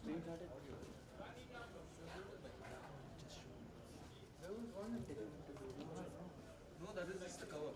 No, that is just the cover.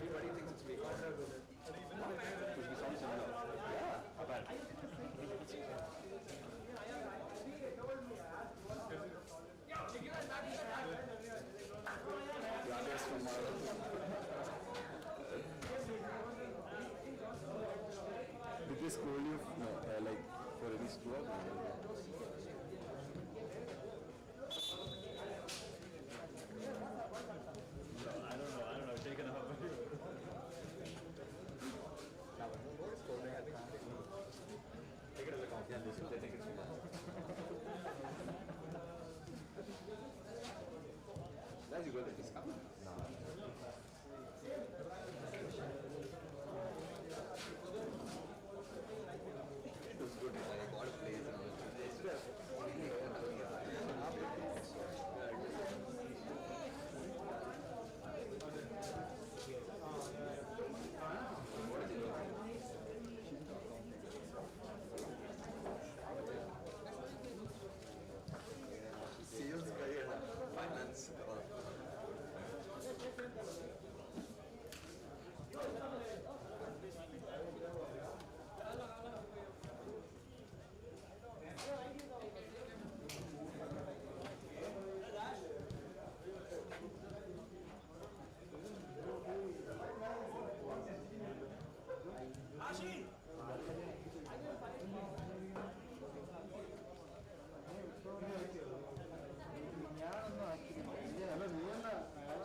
Everybody thinks it's fake. Which we sound similar. Yeah, I bet. Gracias from Did they scold you like for any screw up? I don't know, taken off. Take it as a compliment. They take it too much. That's you go to this come. It was good. I got a place and sales guy and finance.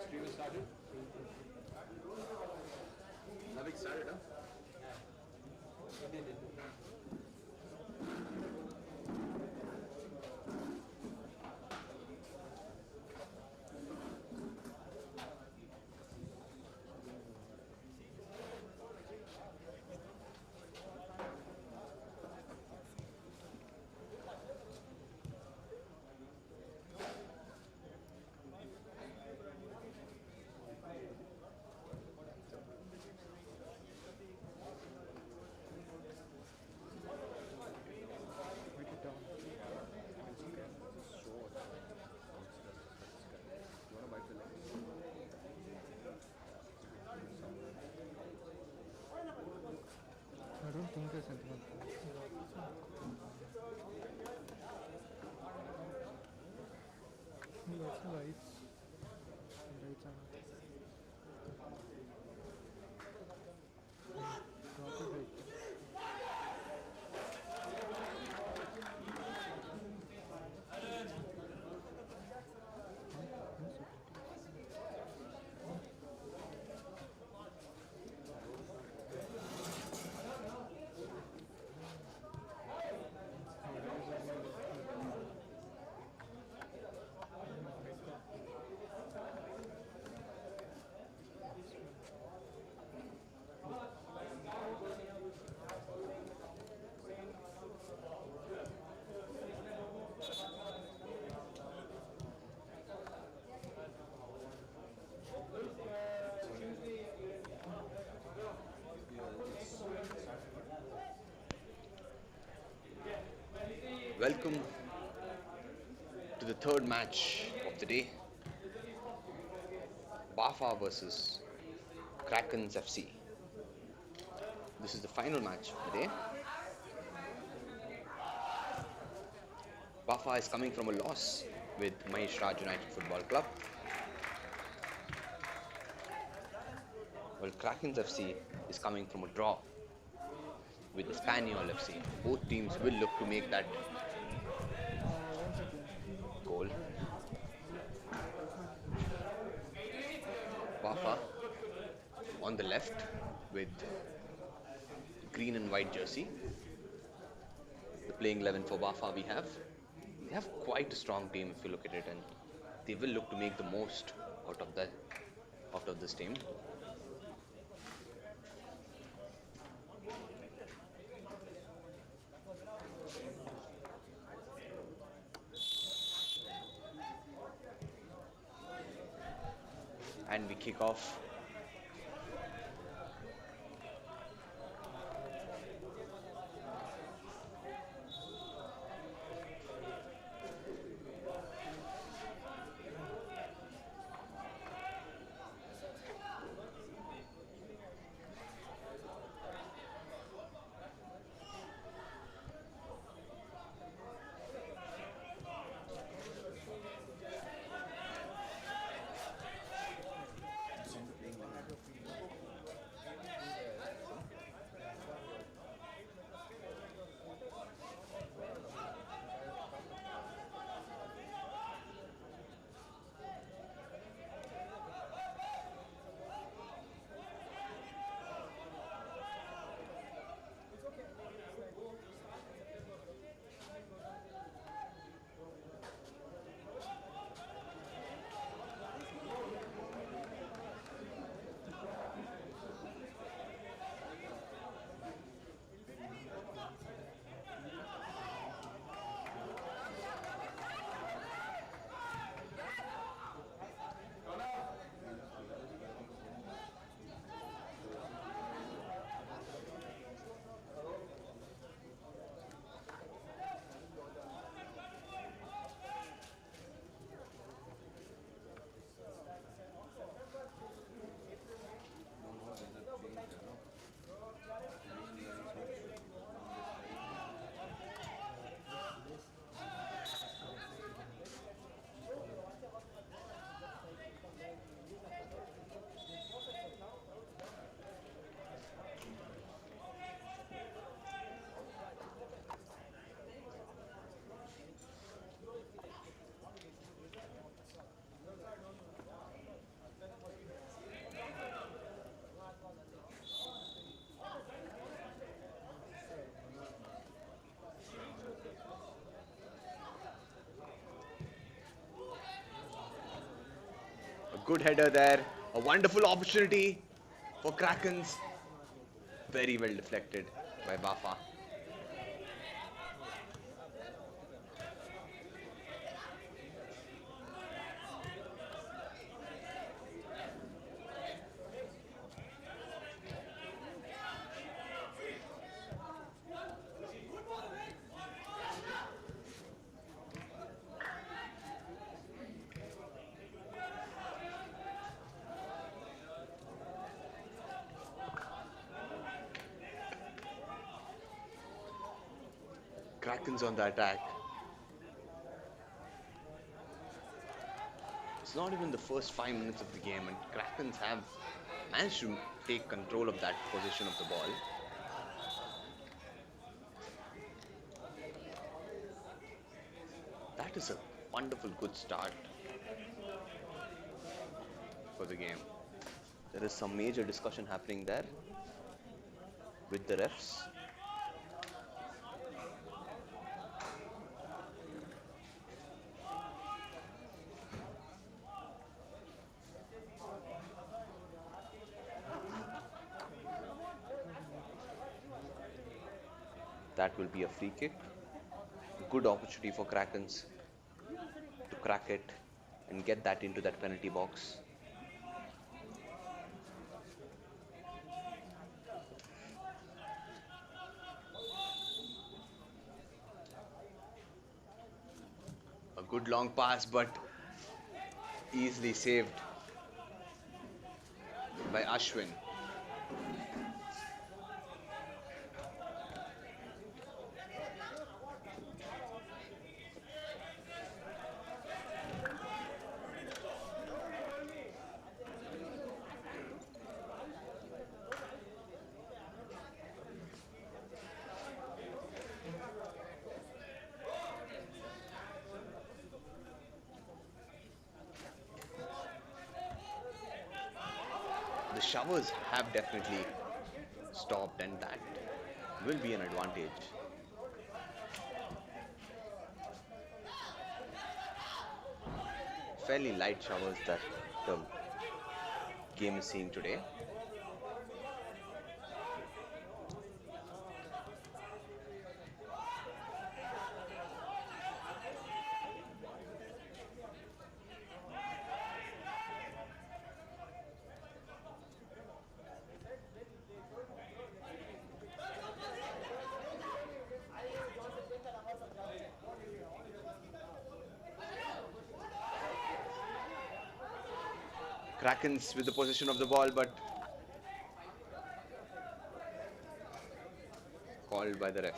Stream started. Navik started, huh? I don't think there's anything. Lots of lights. Lights on. Lots of lights. Welcome to the third match of the day. Bafa versus Krakens FC. This is the final match of the day. Bafa is coming from a loss with Mahesh Raj United Football Club. While Krakens FC is coming from a draw with Espanyol FC. Both teams will look to make that 1 second. goal. Bafa on the left with green and white jersey. The playing 11 for Bafa we have. They have quite a strong team if you look at it, and they will look to make the most out of this team. And we kick off. Good header there. A wonderful opportunity for Krakens. Very well deflected by Bafa. Krakens on the attack. It's not even the first 5 minutes of the game, and Krakens have managed to take control of that position of the ball. That is a wonderful, good start for the game. There is some major discussion happening there with the refs. That will be a free kick. Good opportunity for Krakens to crack it and get that into that penalty box. A good long pass, but easily saved by Ashwin. The showers have definitely stopped, and that will be an advantage. Fairly light showers that the game is seeing today. Krakens with the possession of the ball, but called by the ref.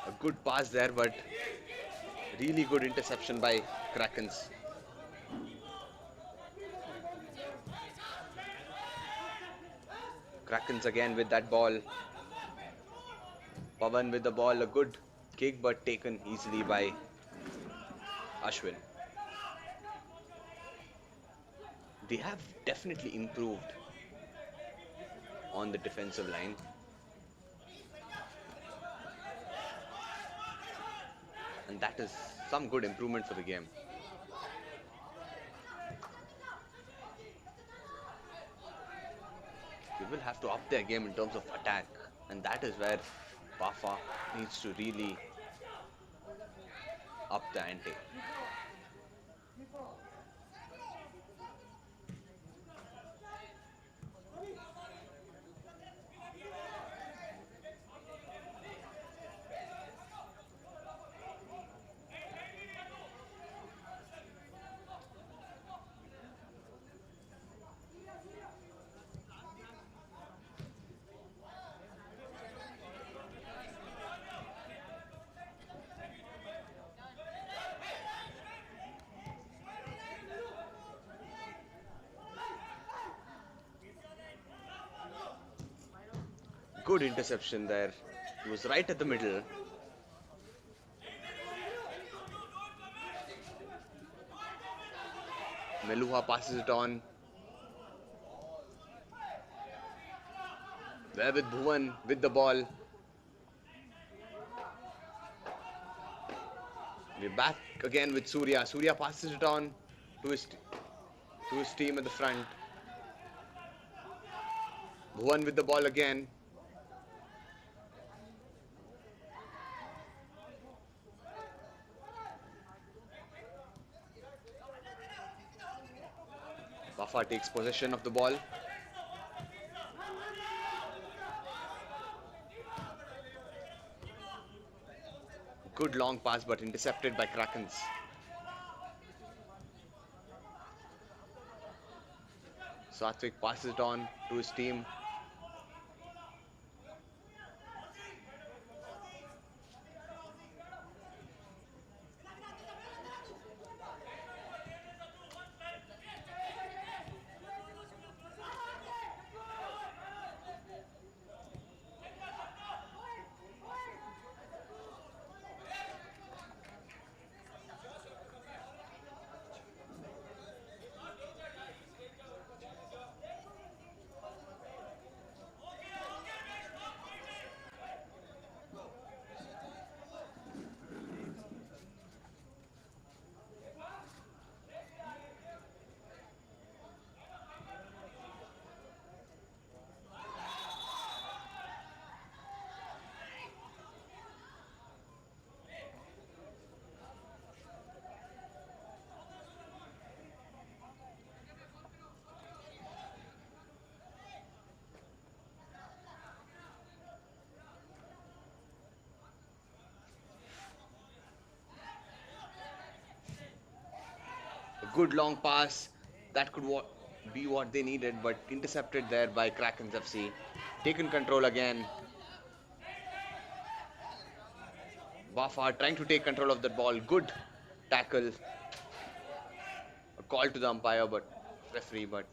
A good pass there, but really good interception by Krakens. Krakens again with that ball. Pavan with the ball, a good kick but taken easily by Ashwin. They have definitely improved on the defensive line. And that is some good improvement for the game. They will have to up their game in terms of attack, and that is where Bafa needs to really up the ante. Good interception there. He was right at the middle. Meluha passes it on. There with Bhuvan with the ball. We're back again with Surya. Surya passes it on to his team at the front. Bhuvan with the ball again. Bafa takes possession of the ball. Good long pass but intercepted by Krakens. Satvik passes it on to his team. Good long pass. That could be what they needed, but intercepted there by Krakens FC. Taken control again. Bafa trying to take control of that ball. Good tackle. A call to the umpire, but referee, but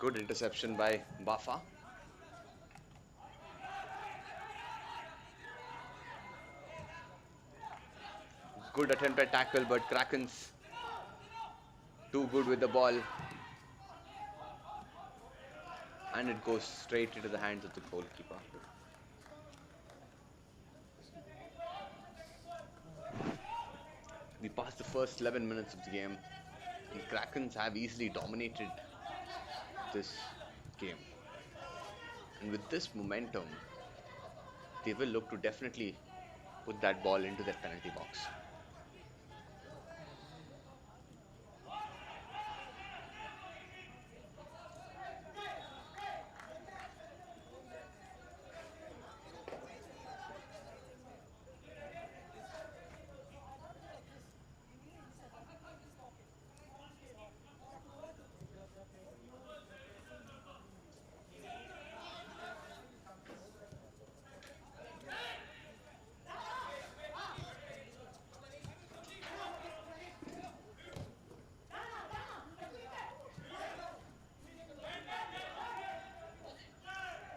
good interception by Bafa. Good attempt at tackle, but Krakens too good with the ball. And it goes straight into the hands of the goalkeeper. We passed the first 11 minutes of the game, and Krakens have easily dominated this game. And with this momentum, they will look to definitely put that ball into their penalty box.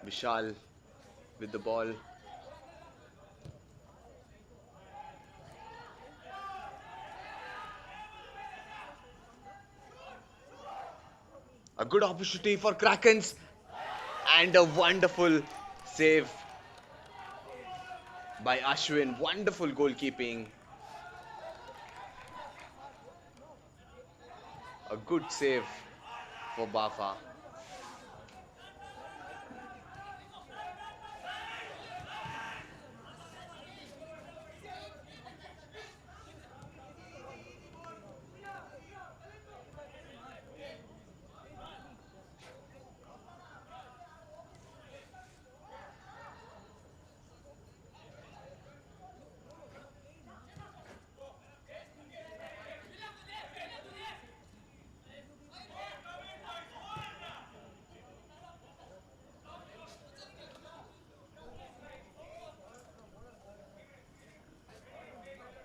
Vishal with the ball. A good opportunity for Krakens and a wonderful save by Ashwin. Wonderful goalkeeping. A good save for Bafa.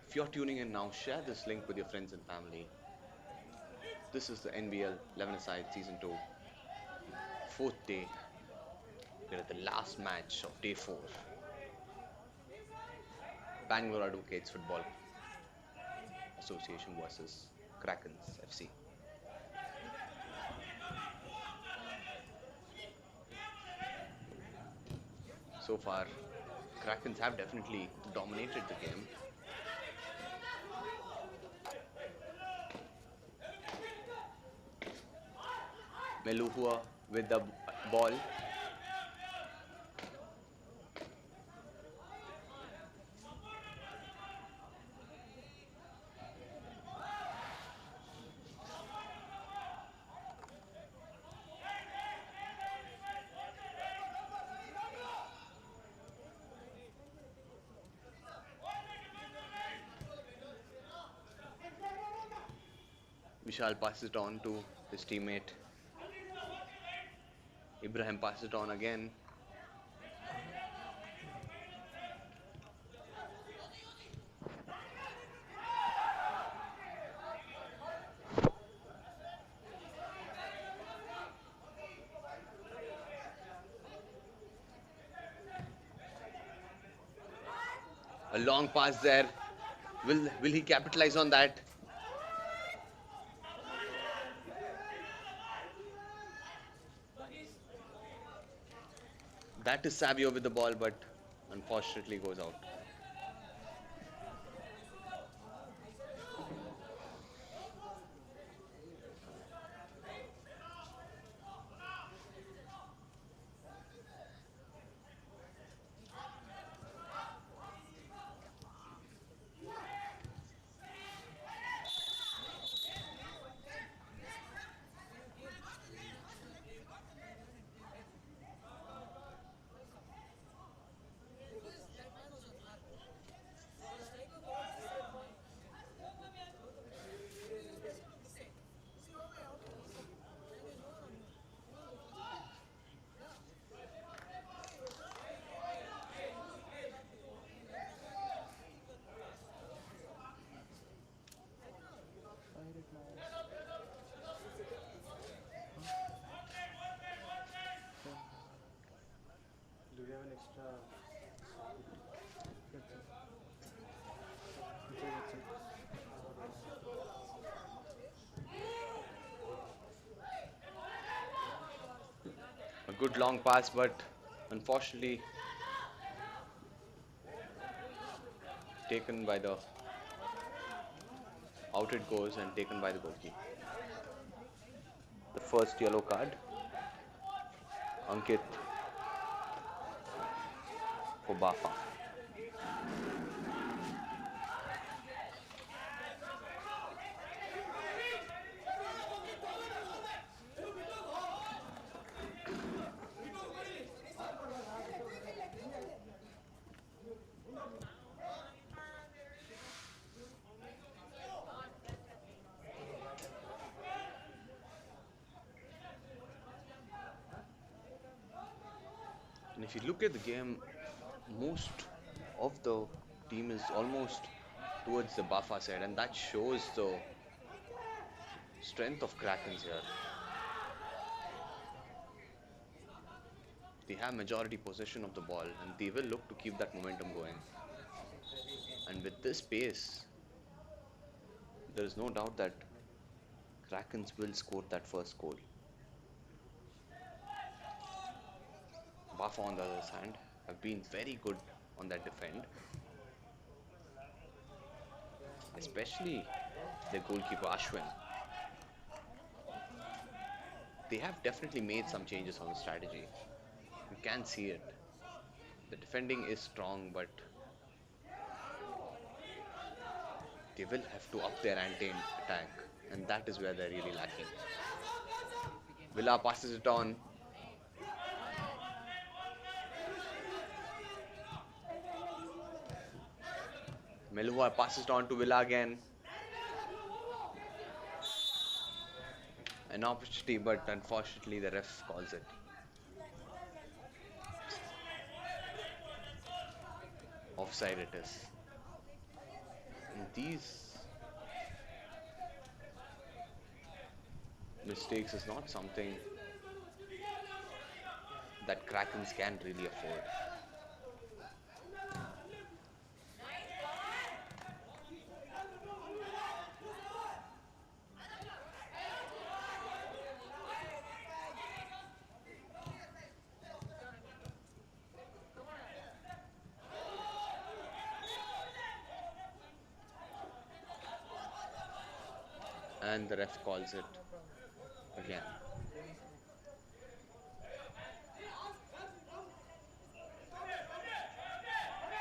If you're tuning in now, share this link with your friends and family. This is the NBL 11-a-side Season 2, 4th day. We're at the last match of day 4. Bangalore Advocates Football Association versus Krakens FC. So far, Krakens have definitely dominated the game. Meluhua with the ball. Vishal passes it on to his teammate. Ibrahim passes it on again. A long pass there. Will he capitalize on that? That is Savio with the ball, but unfortunately goes out. good long pass, but unfortunately taken by the out it goes and taken by the goalkeeper. The first yellow card, Ankit for Bafa. And if you look at the game, most of the team is almost towards the Bafa side, and that shows the strength of Krakens here. They have majority possession of the ball, and they will look to keep that momentum going. And with this pace, there is no doubt that Krakens will score that first goal. Bafa, on the other hand, have been very good on that defend, especially their goalkeeper Ashwin. They have definitely made some changes on the strategy. You can see it. The defending is strong, but they will have to up their ante in attack, and that is where they're really lacking. Villa passes it on. Melua passes it on to Villa again. An opportunity, but unfortunately the ref calls it. Offside it is. And these mistakes is not something that Krakens can really afford. And the ref calls it again.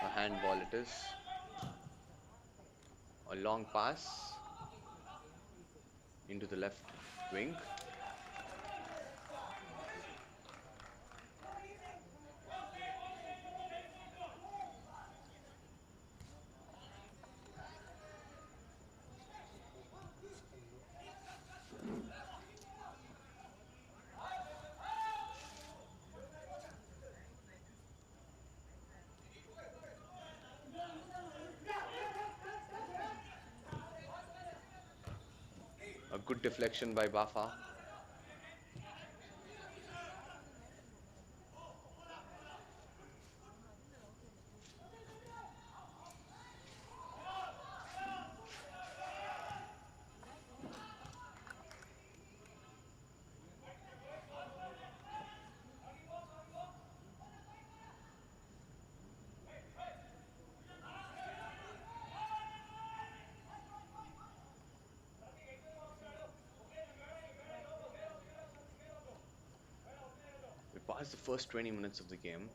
A handball it is. A long pass into the left wing. A good deflection by Bafa. We passed the first 20 minutes of the game.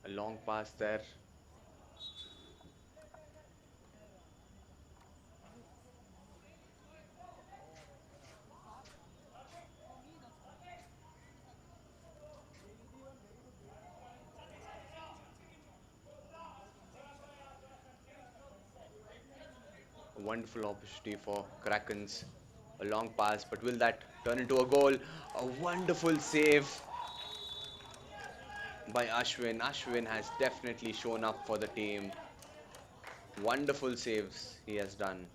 A long pass there. A wonderful opportunity for Krakens. A long pass, but will that turn into a goal? A wonderful save by Ashwin. Ashwin has definitely shown up for the team. Wonderful saves he has done.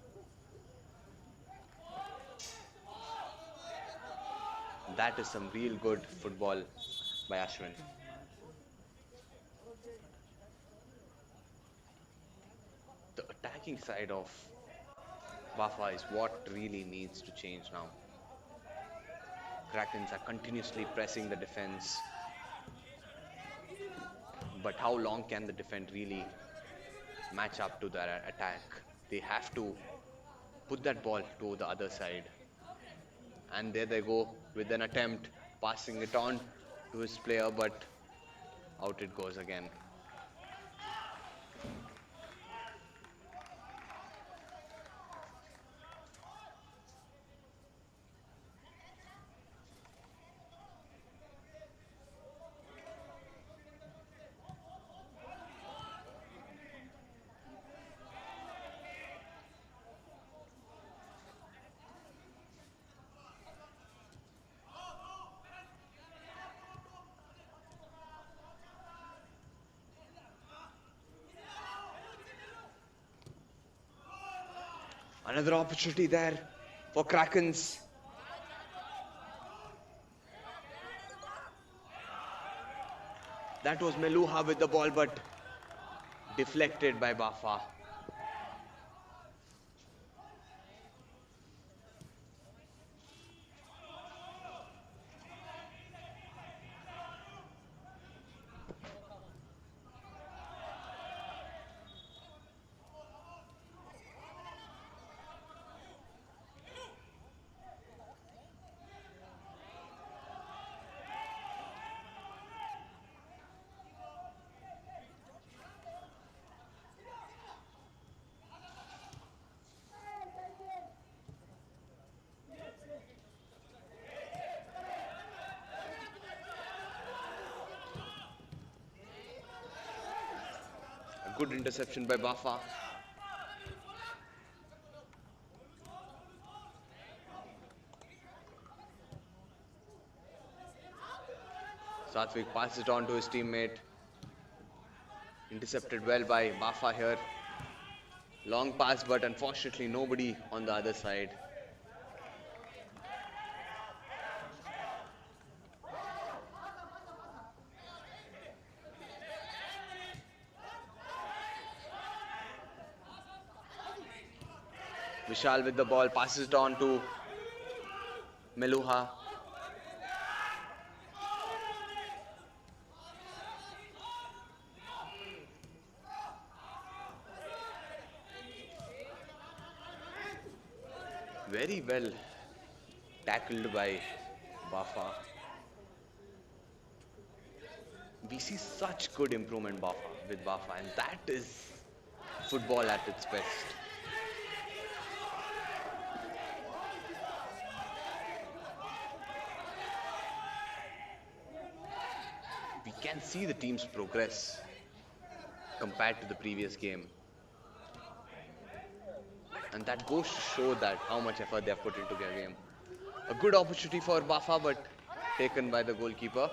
That is some real good football by Ashwin. The attacking side of Bafa is what really needs to change now. Krakens are continuously pressing the defense, but how long can the defense really match up to their attack? They have to put that ball to the other side. And there they go with an attempt, passing it on to his player, but out it goes again. Another opportunity there for Krakens. That was Meluha with the ball, but deflected by Bafa. A good interception by Bafa. Satvik passes it on to his teammate. Intercepted well by Bafa here. Long pass, but unfortunately nobody on the other side. Vishal with the ball, passes it on to Meluha. Very well tackled by Bafa. We see such good improvement with Bafa, and that is football at its best. We can see the team's progress compared to the previous game. And that goes to show that how much effort they have put into their game. A good opportunity for Bafa, but taken by the goalkeeper.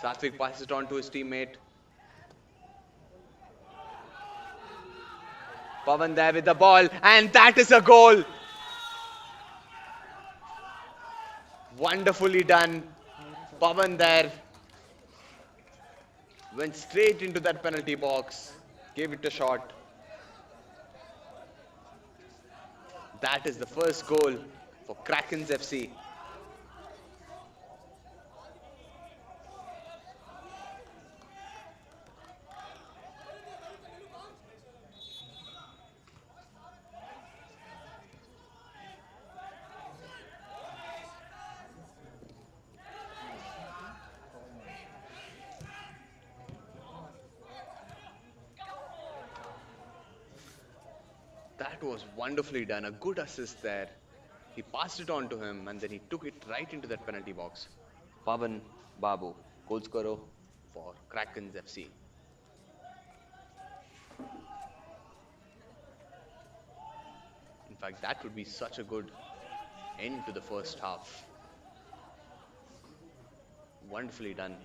Satvik passes it on to his teammate. Pavan there with the ball, and that is a goal. Wonderfully done. Pavan there went straight into that penalty box, gave it a shot. That is the first goal for Krakens FC. That was wonderfully done. A good assist there. He passed it on to him and then he took it right into that penalty box. Pavan Babu, goal scorer for Krakens FC. In fact, that would be such a good end to the first half. Wonderfully done.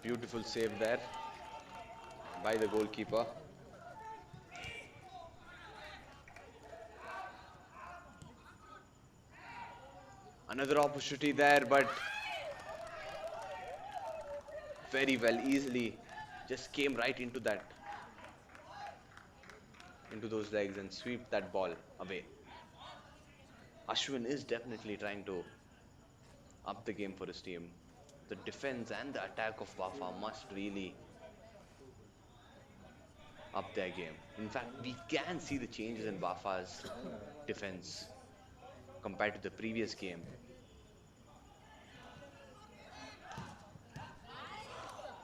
Beautiful save there. by the goalkeeper. Another opportunity there, but very well, easily just came right into those legs and swept that ball away. Ashwin is definitely trying to up the game for his team. The defense and the attack of Wafa must really up their game. In fact, we can see the changes in Wafa's defense compared to the previous game.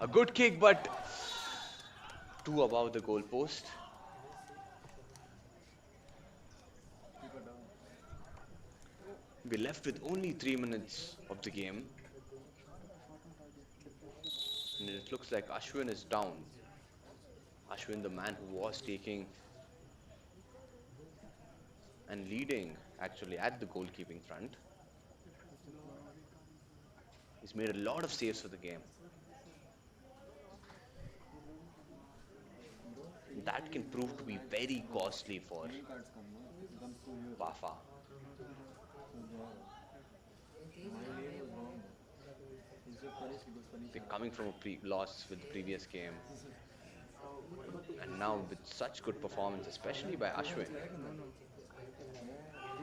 A good kick, but two above the goal post. We're left with only 3 minutes of the game, and it looks like Ashwin is down. Ashwin, the man who was taking and leading actually at the goalkeeping front. He's made a lot of saves for the game. That can prove to be very costly for Wafa. They're coming from a loss with the previous game, and now with such good performance, especially by Ashwin,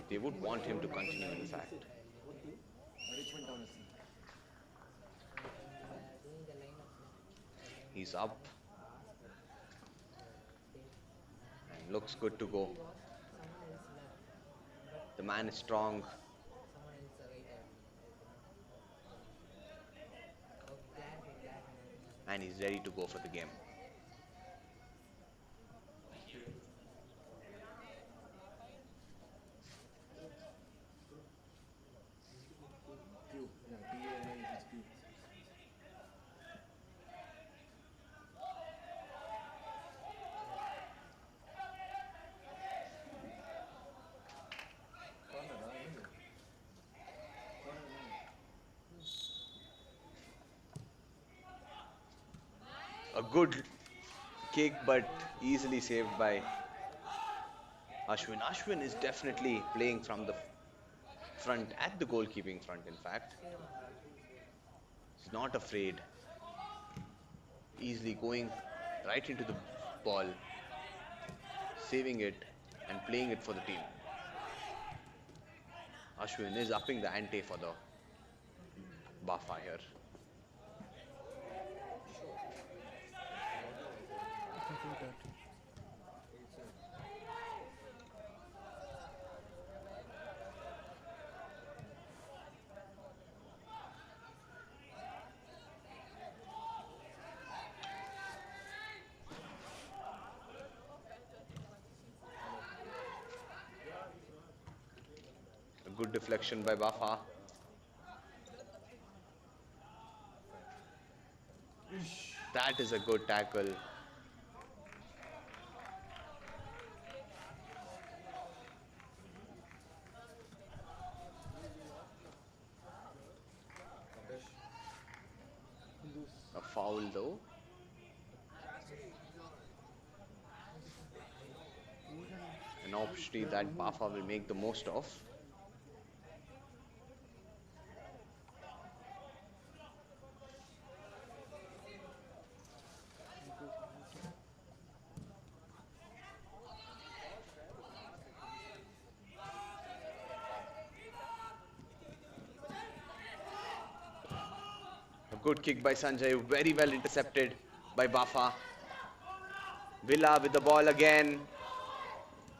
they would want him to continue, in fact. He's up and looks good to go. The man is strong. And he's ready to go for the game. A good kick, but easily saved by Ashwin. Ashwin is definitely playing from the front, at the goalkeeping front, in fact. He's not afraid. Easily going right into the ball, saving it, and playing it for the team. Ashwin is upping the ante for the Wafa here. A good deflection by Wafa. That is a good tackle. A foul though. An opportunity that Wafa will make the most of. Good kick by Sanjay, very well intercepted by Wafa. Villa with the ball again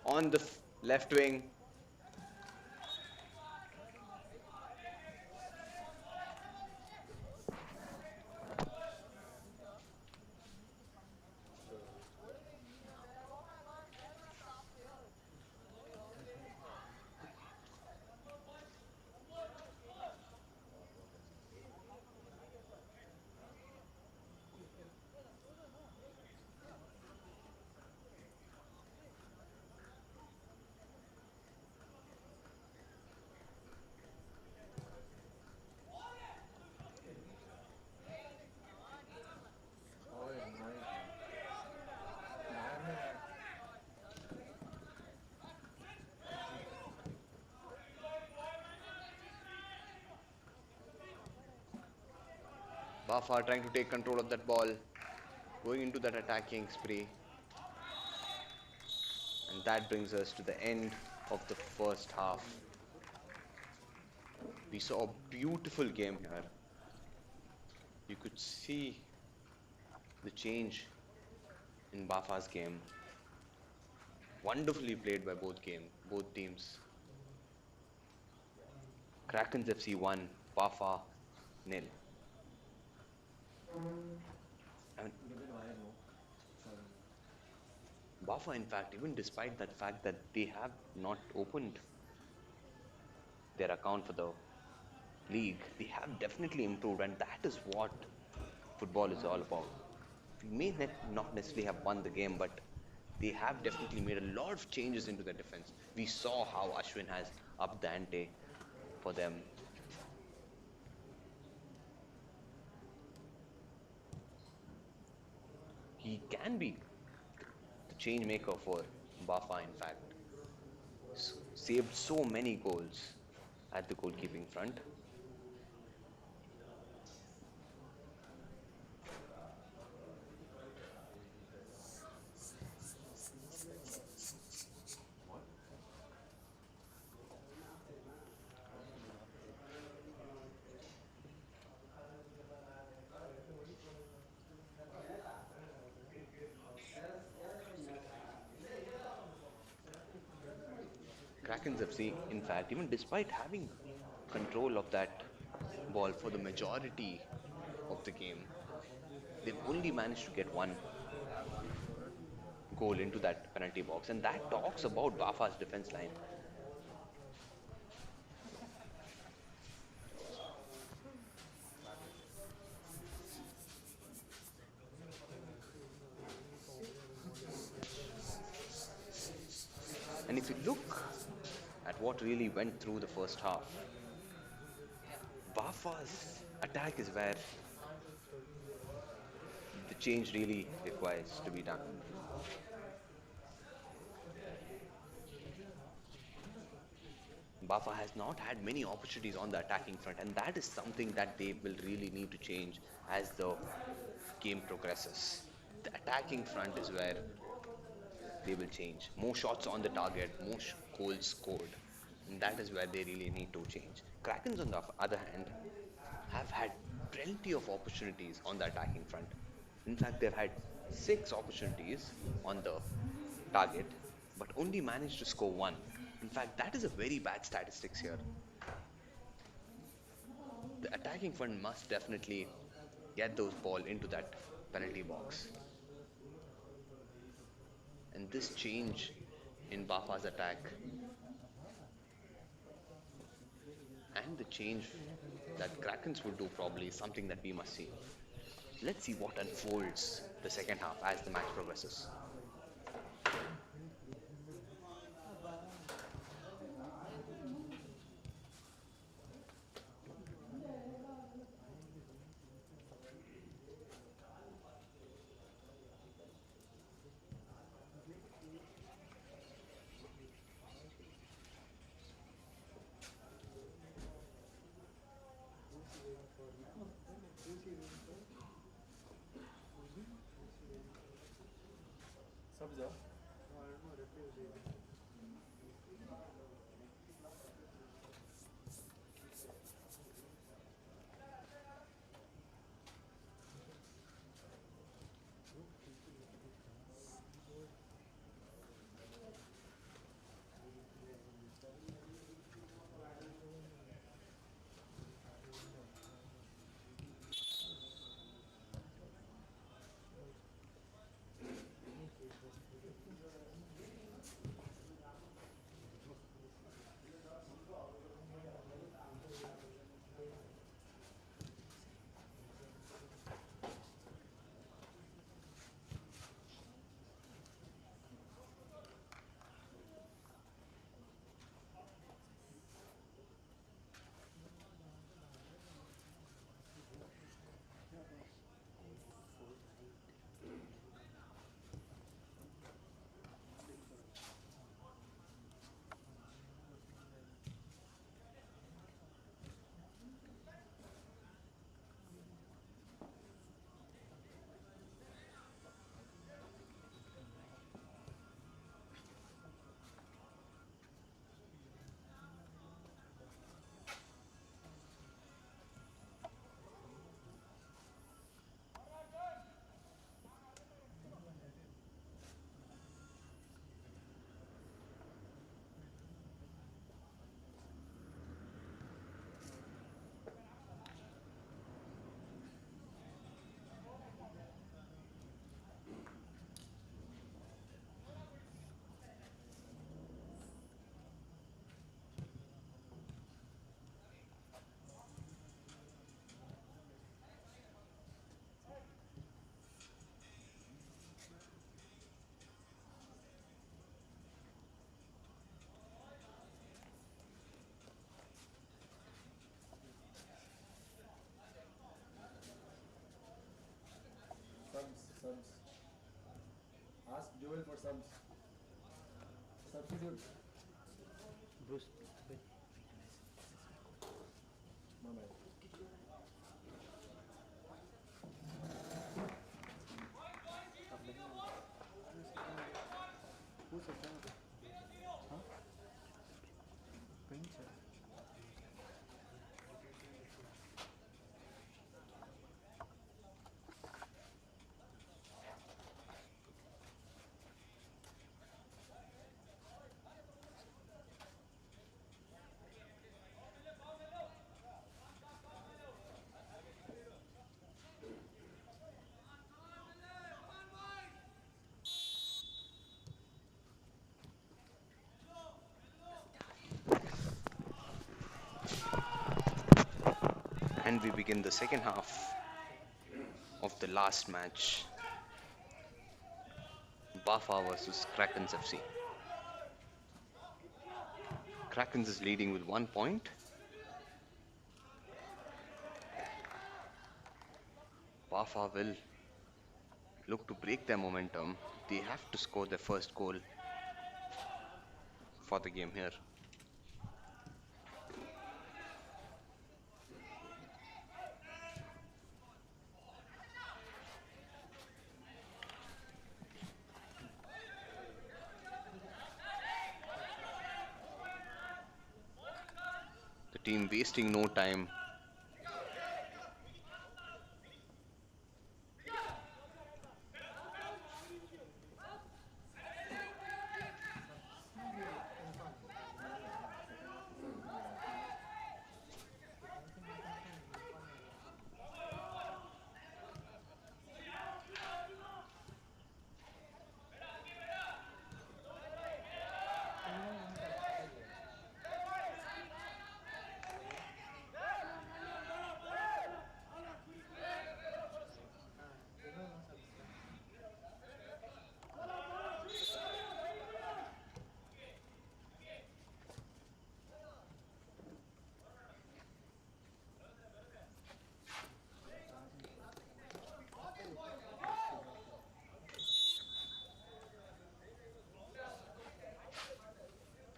on the left wing. Bafa trying to take control of that ball, going into that attacking spree. And that brings us to the end of the first half. We saw a beautiful game here. You could see the change in Bafa's game. Wonderfully played by both teams. Krakens FC 1, Bafa nil. I mean, Bafa, in fact, even despite that fact that they have not opened their account for the league, they have definitely improved, and that is what football is all about. We may not necessarily have won the game, but they have definitely made a lot of changes into their defense. We saw how Ashwin has upped the ante for them. He can be the change maker for Bafa, in fact. Saved so many goals at the goalkeeping front. Krakens FC, in fact, even despite having control of that ball for the majority of the game, they've only managed to get one goal into that penalty box, and that talks about Bafa's defense line. And if you look at what really went through the first half, Bafa's attack is where the change really requires to be done. Bafa has not had many opportunities on the attacking front, and that is something that they will really need to change as the game progresses. The attacking front is where they will change. More shots on the target, more goals scored. And that is where they really need to change. Krakens, on the other hand, have had plenty of opportunities on the attacking front. In fact, they've had 6 opportunities on the target, but only managed to score one. In fact, that is a very bad statistics here. The attacking front must definitely get those ball into that penalty box. And this change in Bafa's attack and the change that Krakens will do probably is something that we must see. Let's see what unfolds the second half as the match progresses. Sabza. subs. Ask Joel for subs. Substitute. Bruce. My bad. Who's a fan? Huh? Pinch. And we begin the second half of the last match, Bafa versus Krakens FC. Krakens is leading with 1 point. Bafa will look to break their momentum. They have to score their first goal for the game here. The team wasting no time.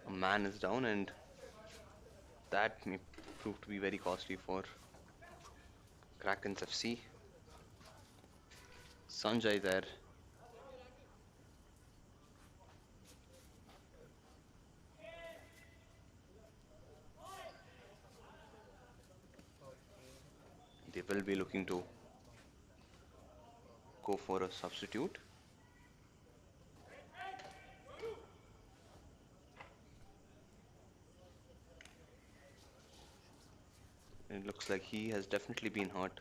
A man is down, and that may prove to be very costly for Krakens FC. Sanjay there. They will be looking to go for a substitute. It looks like he has definitely been hurt.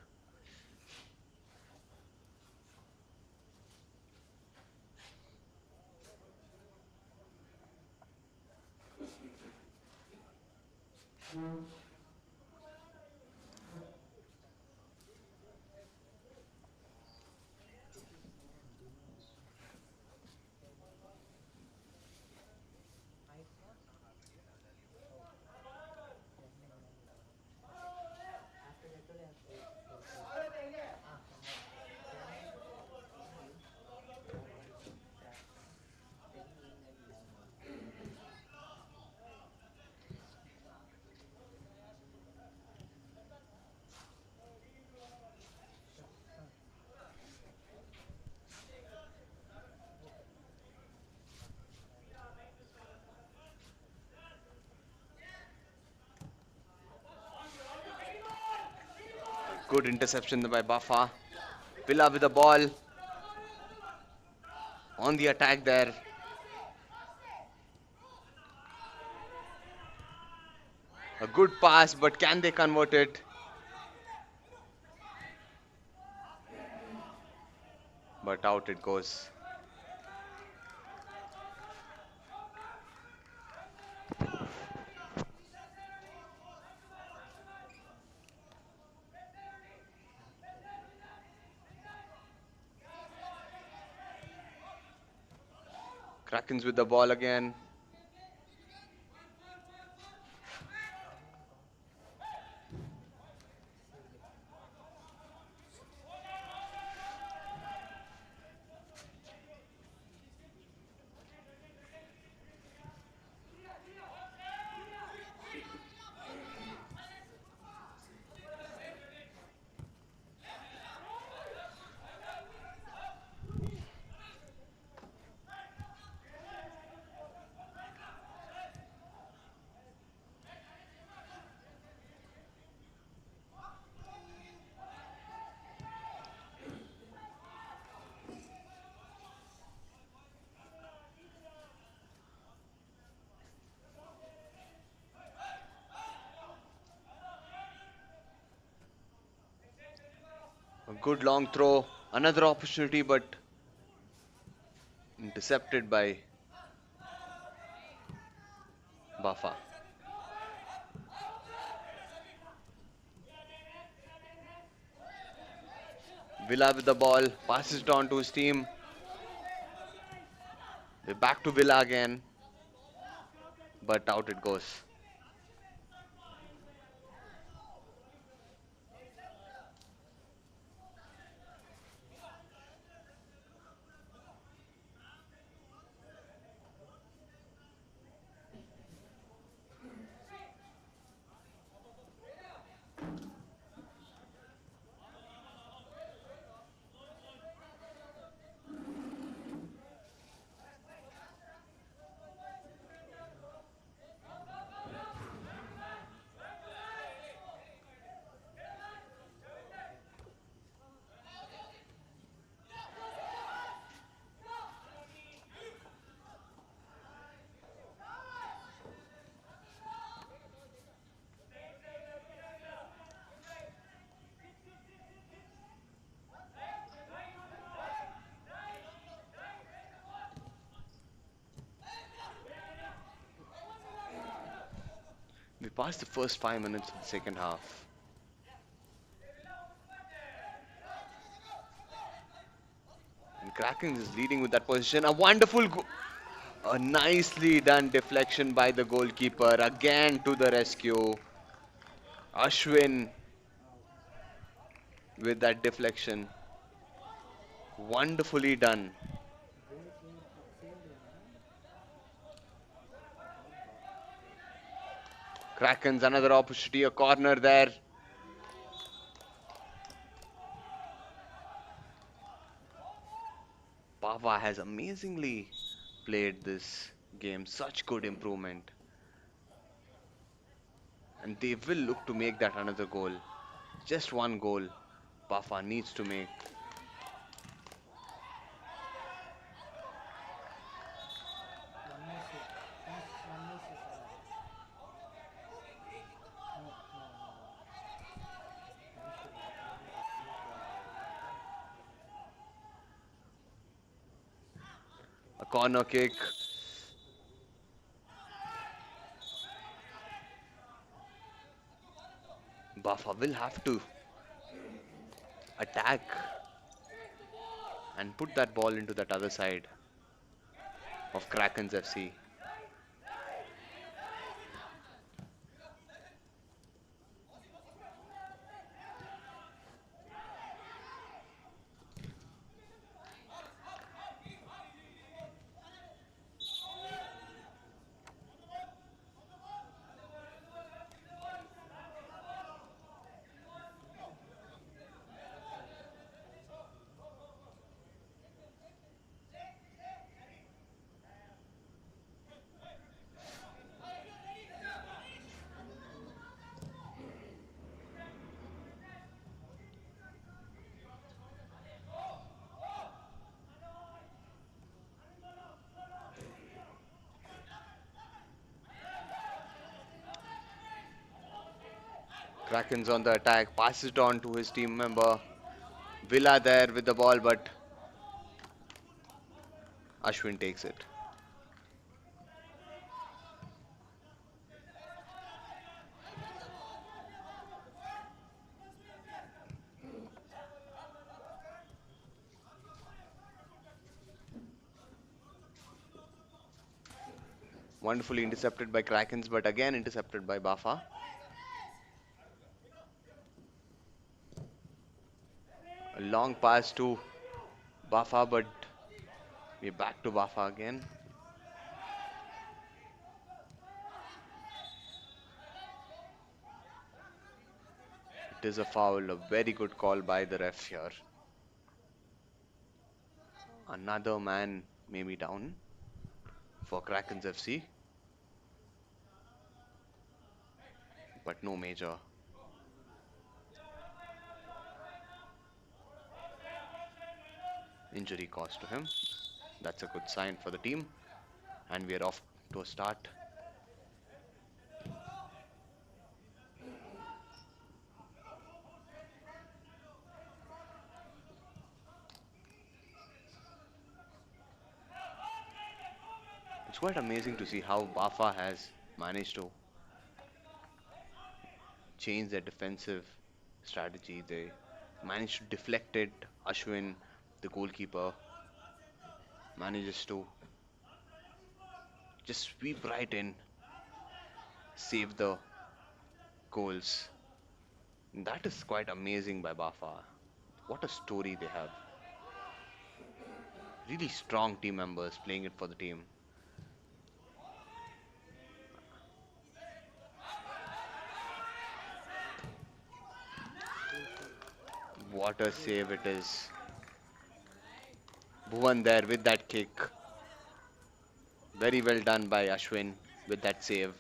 Good interception by Bafa. Villa with the ball on the attack there. A good pass, but can they convert it? But out it goes. Krakens with the ball again. Good long throw. Another opportunity, but intercepted by Bafa. Villa with the ball. Passes it on to his team. We're back to Villa again. But out it goes. We passed the first 5 minutes of the second half. And Kraken is leading with that position. A nicely done deflection by the goalkeeper. Again to the rescue. Ashwin with that deflection. Wonderfully done. Kraken's another opportunity, a corner there. Pava has amazingly played this game. Such good improvement. And they will look to make that another goal. Just one goal Pava needs to make. One more shoot. One more shoot. No, no, no. One shoot. A corner kick. Bafa will have to attack and put that ball into that other side of Kraken's FC. Kraken's on the attack, passes it on to his team member. Villa there with the ball, but Ashwin takes it. Wonderfully intercepted by Krakens, but again intercepted by Bafa. A long pass to Bafa, but we're back to Bafa again. It is a foul, a very good call by the ref here. Another man may be down for Krakens FC, but no major. Injury caused to him. That's a good sign for the team. And we are off to a start. quite amazing to see how Bafa has managed to change their defensive strategy. They managed to deflect it. Ashwin, the goalkeeper, manages to just sweep right in, save the goals. That is quite amazing by Bafa. What a story they have. Really strong team members playing it for the team. What a save it is. Bhuvan there with that kick. Very well done by Ashwin with that save.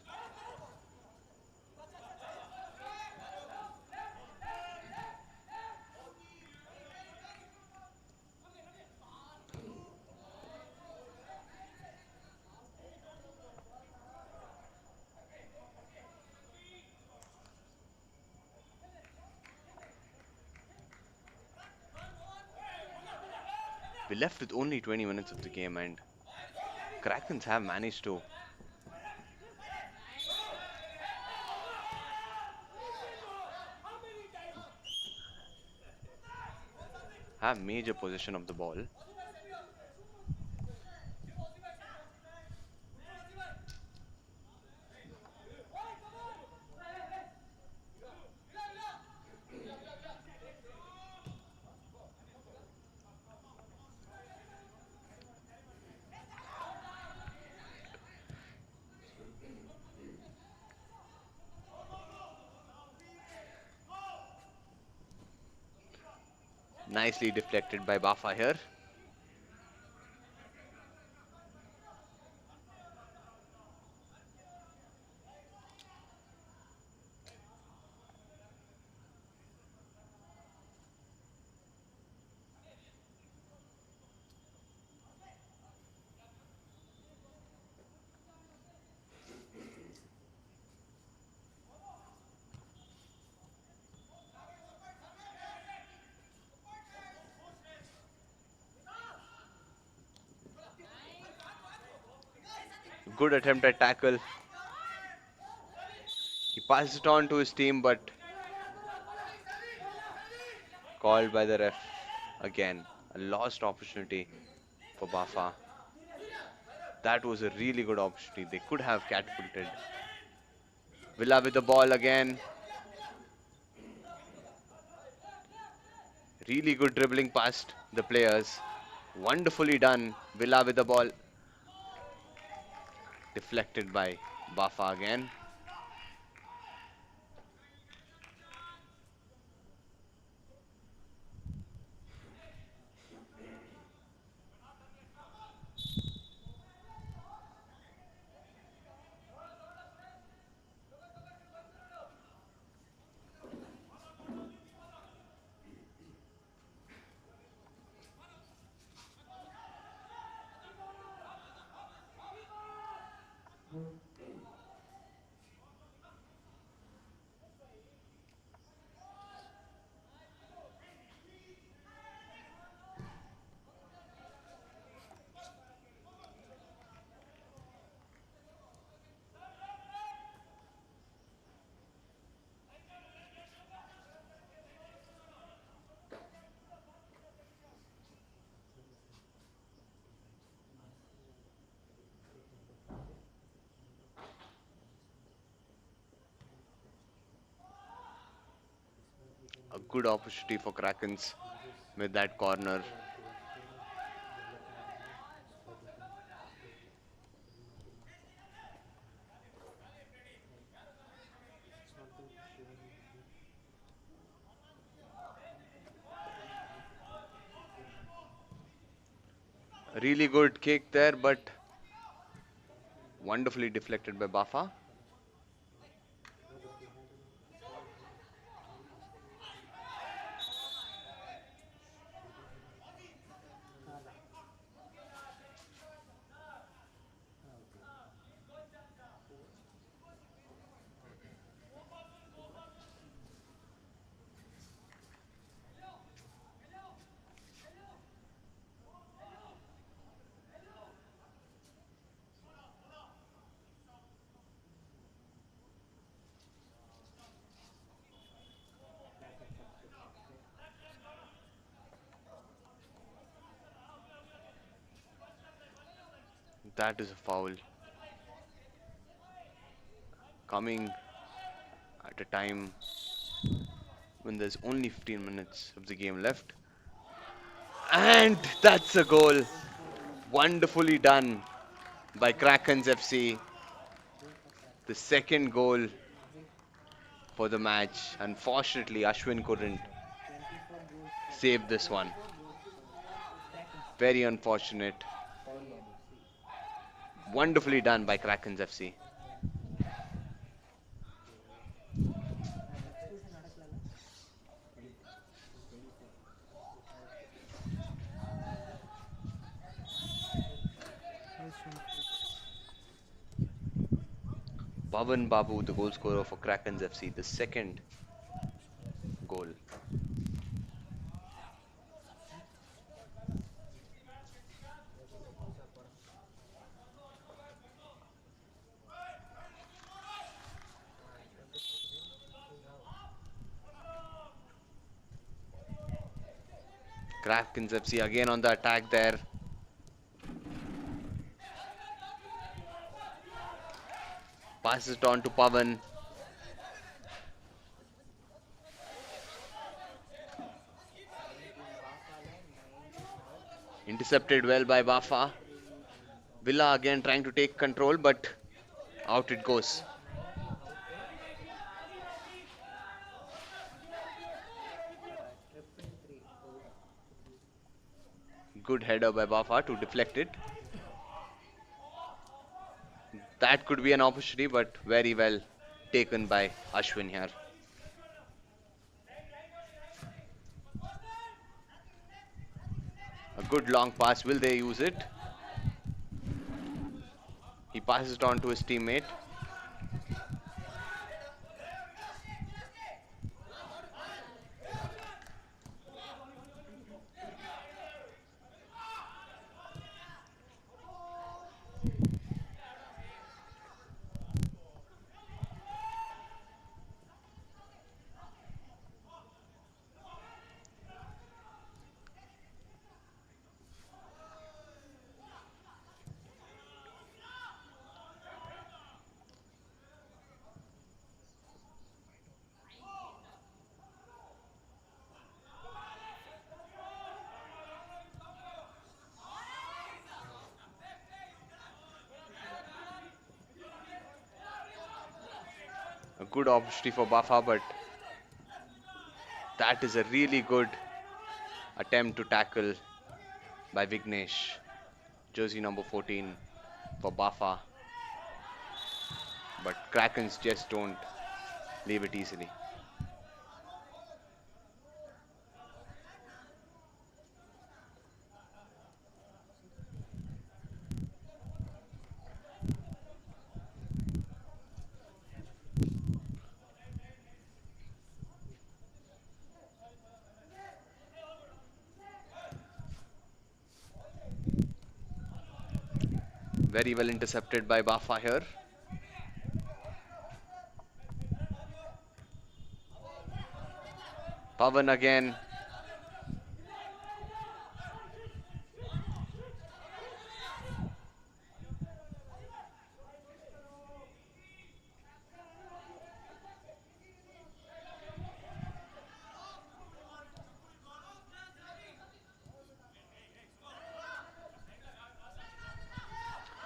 We left with only 20 minutes of the game, and Krakens have managed to have major possession of the ball. Nicely deflected by Bafa here. Good attempt at tackle. He passes it on to his team, but called by the ref again. A lost opportunity for Bafa. That was a really good opportunity. They could have catapulted. Villa with the ball again. Really good dribbling past the players. Wonderfully done. Villa with the ball. Deflected by Bafa again. A good opportunity for Krakens with that corner. Really good kick there, but wonderfully deflected by Bafa. That is a foul coming at a time when there's only 15 minutes of the game left. And that's a goal. Goal for Wonderfully done by goal for Krakens FC. goal for Kraken. The second goal Magic for the match. Unfortunately, Ashwin couldn't 24 goals for save this one. 24 goals for Kraken. Very unfortunate. Foul, Very Babu. see. Wonderfully done by Krakens FC. Yeah. Expulsion நடக்கலல. 24. 24. Okay. Yes, 24. Pavan Babu, the goal scorer for Krakens FC, the second goal. Krakens FC again on the attack there. Passes it on to Pavan. Intercepted well by Bafa. Villa again trying to take control, but out it goes. 19 out. Triple 3 over. Good header by Bafa to deflect it. That could be an opportunity, but very well taken by Ashwin here. A good long pass. Will they use it? He passes it on to his teammate. A good opportunity for Bafa, but that is a really good attempt to tackle by Vignesh. Jersey number 14 for Bafa. But Krakens just don't leave it easily. Very well intercepted by Bafa here. Pavan again.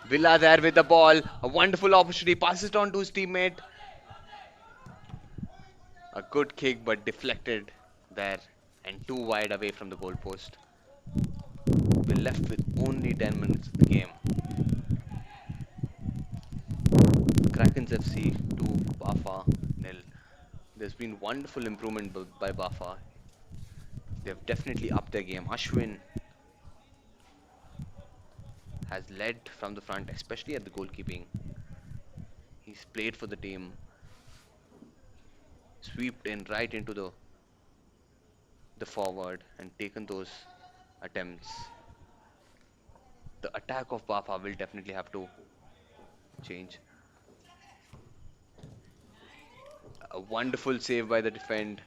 Villa there with the ball. A wonderful opportunity. Passes it on to his teammate. A good kick, but deflected there and too wide away from the goalpost. We're left with only 10 minutes of the game. Krakens FC 2, Bafa nil. There's been wonderful improvement by Bafa. They've definitely upped their game. Ashwin has led from the front, especially at the goalkeeping. He's played for the team, sweeped in right into the forward and taken those attempts. The attack of Bafa will definitely have to change. A wonderful save by the defend.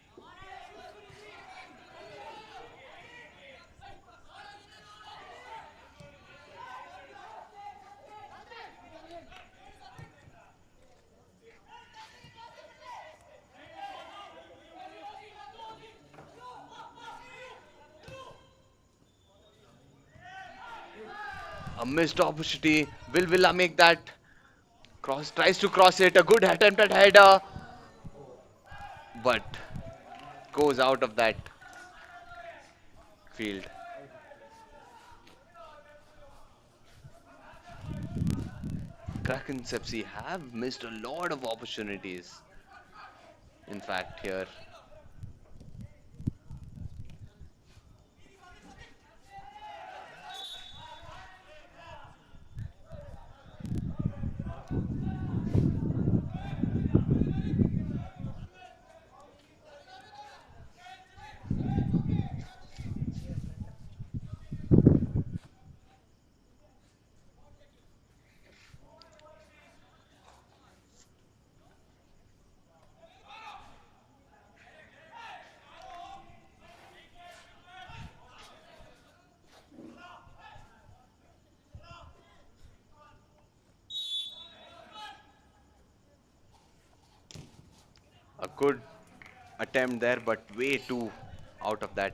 A missed opportunity. Will Villa make that? Cross tries to cross it. A good attempt at header, but goes out of that field. Out of play. Kraken FC have missed a lot of opportunities. In fact, here a good attempt there, but way too out of that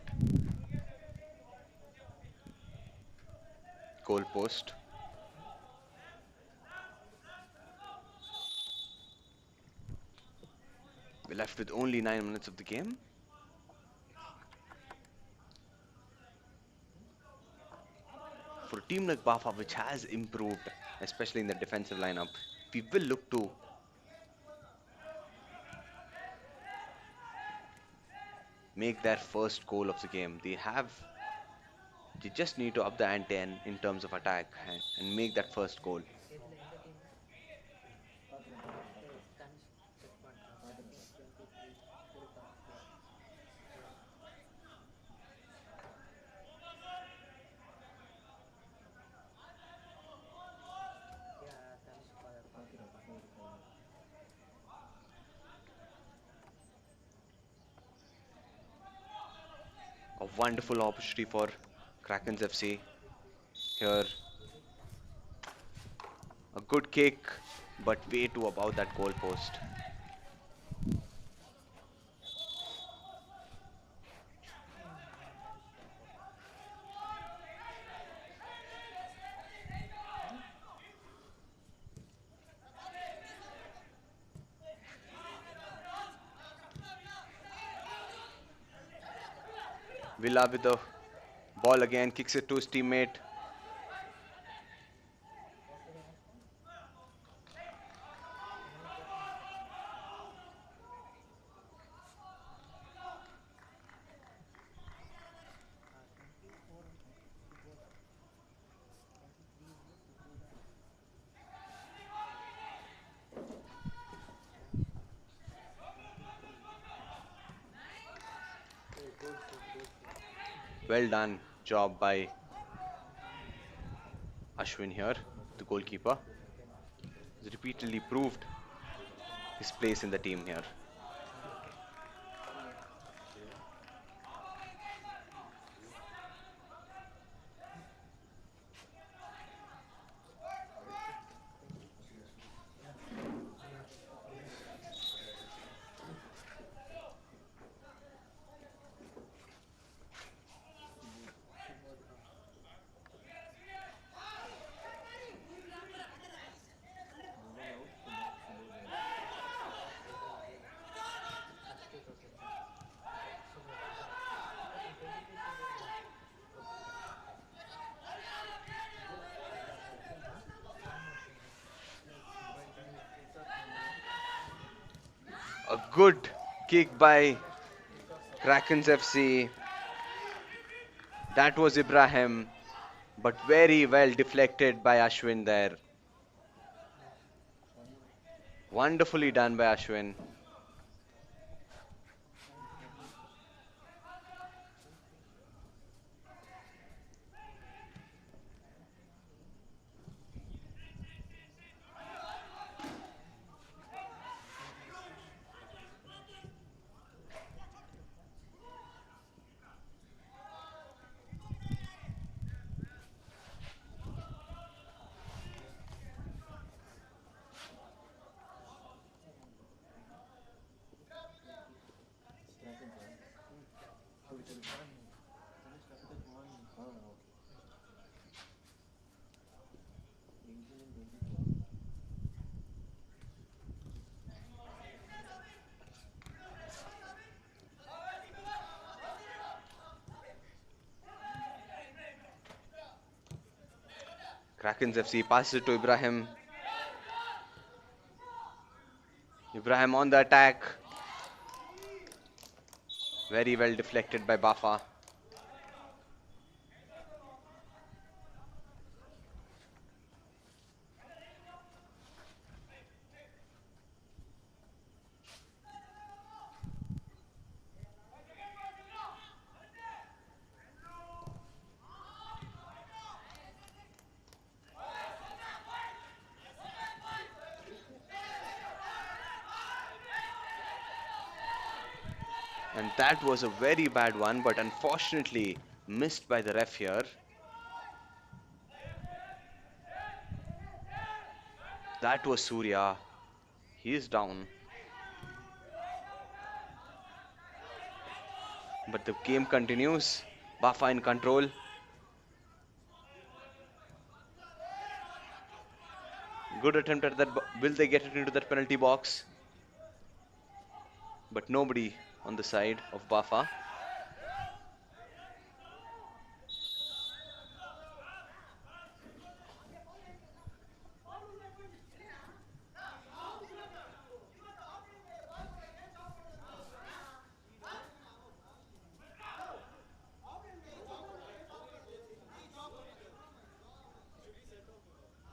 goal post. We're left with only 9 minutes of the game. For a team like Bafa, which has improved, especially in the defensive lineup, we will look to make their first goal of the game. They just need to up the ante in terms of attack and make that first goal. எதுல எந்த team பாத்துறேன் பாத்துறேன் பாத்துறேன் guns check பண்றேன் பாத்துறேன். 23 இருக்கா யா யா யா guns பாத்துறேன் பசங்க இருக்காங்க. A wonderful opportunity for Krakens FC. Here, a good kick, but way too above that goal post. கன்ஸ் தான் போட்டான் Villa with the ball again, kicks it to his teammate. என்னமோ போட்டான் ஆ 24 24 தான் 23 இல்ல 24 தான் கன்ஸ் 23 ஏய் கோல் shoot goal shoot Well done job by Ashwin here, the goalkeeper. He's repeatedly proved his place in the team here. One out, Subodh out. substitute వచ్చేసాను సుబోధ్ అతను 23 Subodh A good kick by Krakens FC. That was Ibrahim, but very well deflected by Ashwin there. Wonderfully done by Ashwin. 23 Krakens FC passes it to Ibrahim. Ibrahim on the attack. Very well deflected by Bafa. And that was a very bad one, but unfortunately missed by the ref here. That was Surya. He is down. But the game continues. Bafa in control. Good attempt at that. Will they get it into that penalty box? But nobody on the side of Bafa.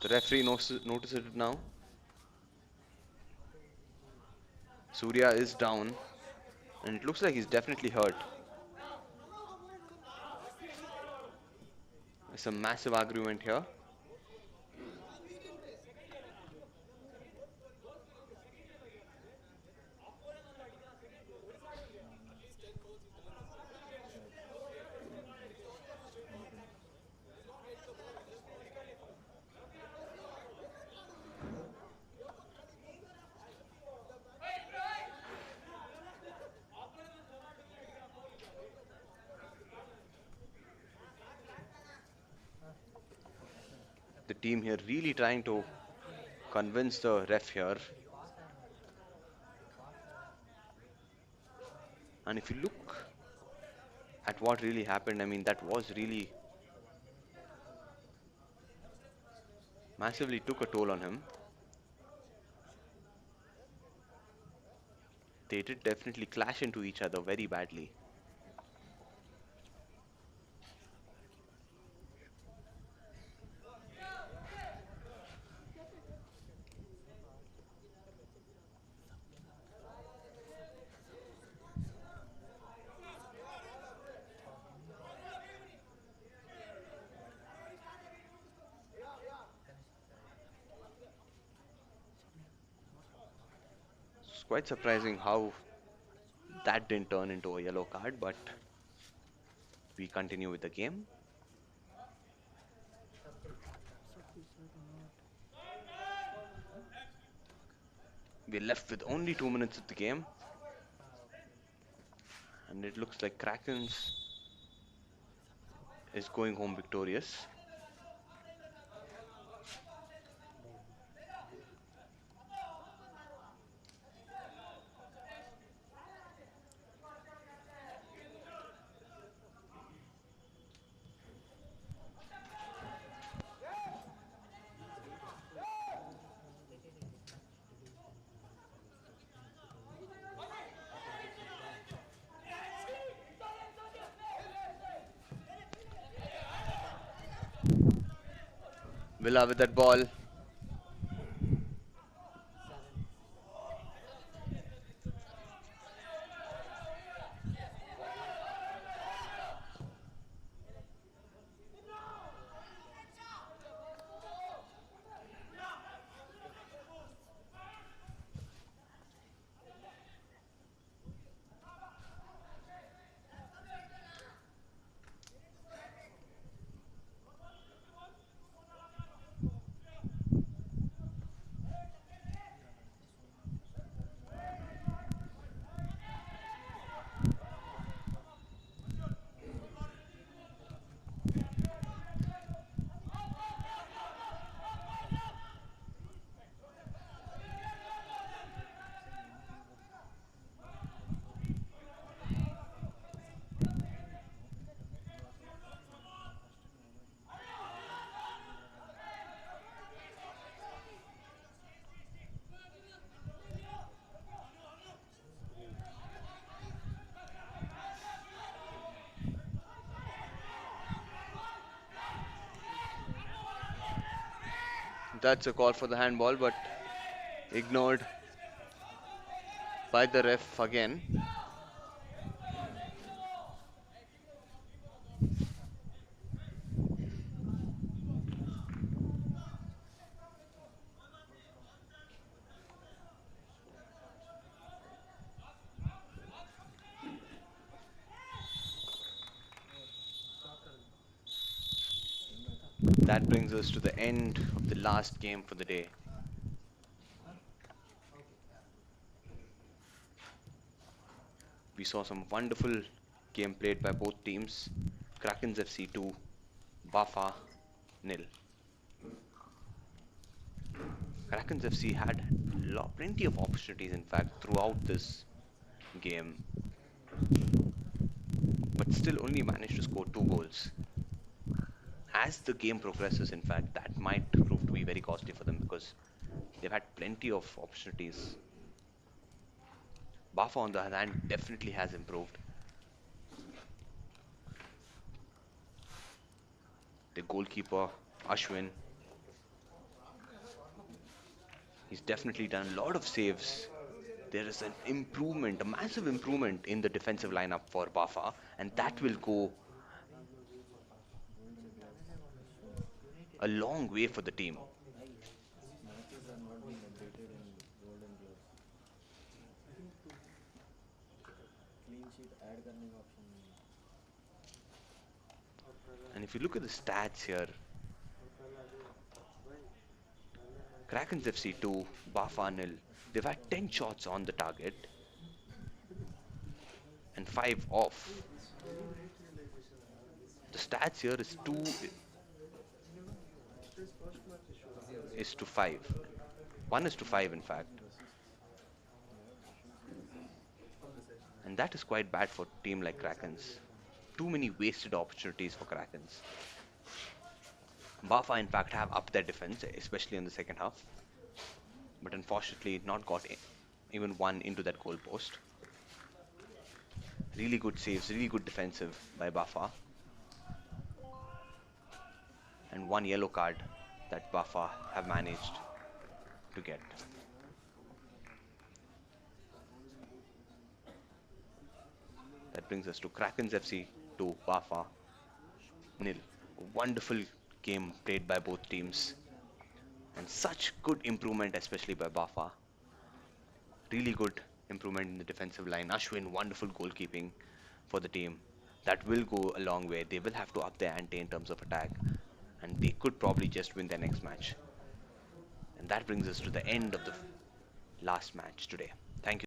The referee notices it now. Surya is down, and it looks like he's definitely hurt. There's a massive argument here. The team here really trying to convince the ref here. And if you look at what really happened, I mean, that was really massively took a toll on him. They did definitely clash into each other very badly. It's quite surprising how that didn't turn into a yellow card, but we continue with the game. We're left with only 2 minutes of the game, and it looks like Krakens is going home victorious. Villa with that ball. That's a call for the handball, but ignored by the ref again. That brings us to the end of the last game for the day. We saw some wonderful game played by both teams. Krakens FC 2, Bafa nil. Krakens FC had plenty of opportunities, in fact, throughout this game, but still only managed to score 2 goals. As the game progresses, in fact, that might prove to be very costly for them because they've had plenty of opportunities. Bafa, on the other hand, definitely has improved. The goalkeeper, Ashwin, he's definitely done a lot of saves. There is an improvement, a massive improvement in the defensive lineup for Bafa, and that will go a long way for the team. Matches are not being updated in golden gloves. Clean sheet add करने का option नहीं है. And if you look at the stats here, Krakens FC 2, Bafa nil, they've had 10 shots on the target and 5 off. The stats here is 2 is to 5. 1 is to 5, in fact. And that is quite bad for a team like Krakens. Too many wasted opportunities for Krakens. Bafa, in fact, have upped their defense, especially in the second half. But unfortunately, not got even one into that goal post. Really good saves, really good defensive by Bafa. And one yellow card that Bafa have managed to get. That brings us to Krakens FC 2, Bafa nil. Wonderful game played by both teams. And such good improvement, especially by Bafa. Really good improvement in the defensive line. Ashwin, wonderful goalkeeping for the team. That will go a long way. They will have to up their ante in terms of attack. And they could probably just win their next match. And that brings us to the end of the last match today.